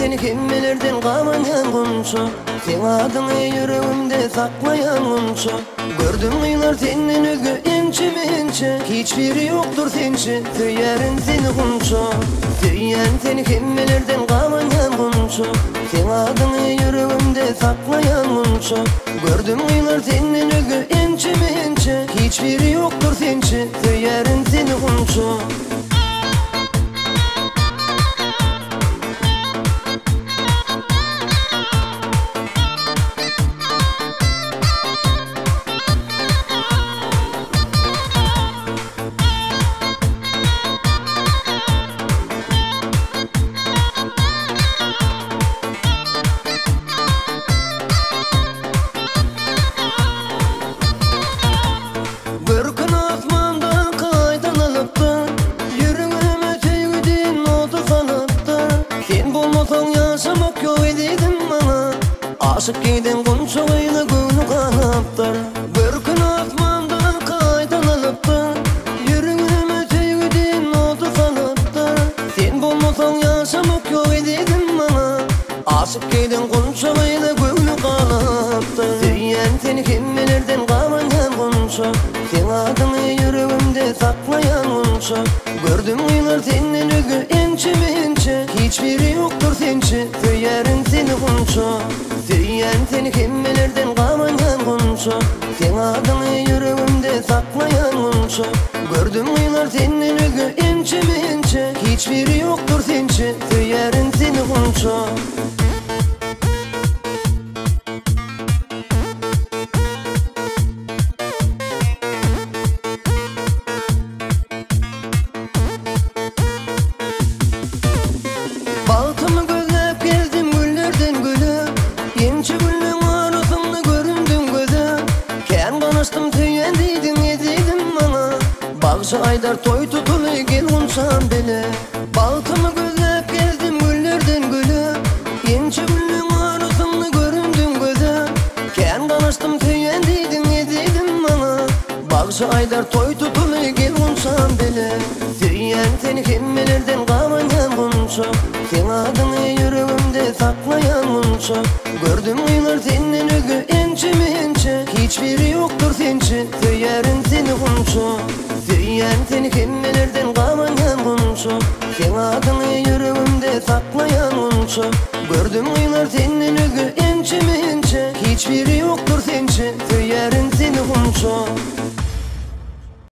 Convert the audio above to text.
seni kimmelerden kamayan kunçu. Sen adını yüreğimde saklayan kunçu. Gördüm yıllar senden özgü inçi minçi. Hiçbiri yoktur sençi, söylerin seni kunçu. Söyleyen seni kimmelerden kamayan kunçu. Sen adını yüreğimde saklayan kunçu. Gördüm yıllar senden özgü inçi minçi. Hiçbiri yoktur sençi, söylerin seni kunçu. Aşık giden kunçağıyla gönlü kanaptır. Bir gün asmandan kaydan alıptır. Yüreğime sevgidin oldu sanıptır. Sen bulmasan yaşamak yok ededin bana. Aşık giden kunçağıyla gönlü kanaptır. Söyleyen seni kimmelerden kamayan kunçak. Sen adını yüreğimde saklayan kunçak. Gördüm yıllar senden özgü inçi minçi. Hiçbiri yoktur sençi, söylerin seni kunçak. Söyleyen seni kimmelerden kamayan kunçu. Sen adını yüreğimde saklayan kunçu. Gördüm yıllar senden özgü inçi minçi. Hiçbiri yoktur sençi, söylerin seni kunçu. Baltımı gözlep gezdim güllerden gülü. İnci gülün arasında göründüm gözü. Ken konuştum tüyen deydin edeydim bana. Bağışı aydar toy tutulu gel kunçam beni. Baltımı gözlep gezdim güllerden gülü. İnci gülün arasında göründüm gözü. Ken konuştum tüyen deydin edeydim bana. Bağışı aydar toy tutulu gel kunçam beni. Söyleyen seni kimmelerden kamayan kunçu. Sen adını yüreğimde saklayan kunçu. Gördüm yıllar senden özgü inçi minçi. Hiçbiri yoktur sençi, söylerin seni kunçu. Söyleyen seni kimmelerden kamayan kunçu. Sen adını yüreğimde saklayan kunçu. Gördüm yıllar senden özgü inçi minçi. Hiçbiri yoktur sençi, söylerin seni kunçu.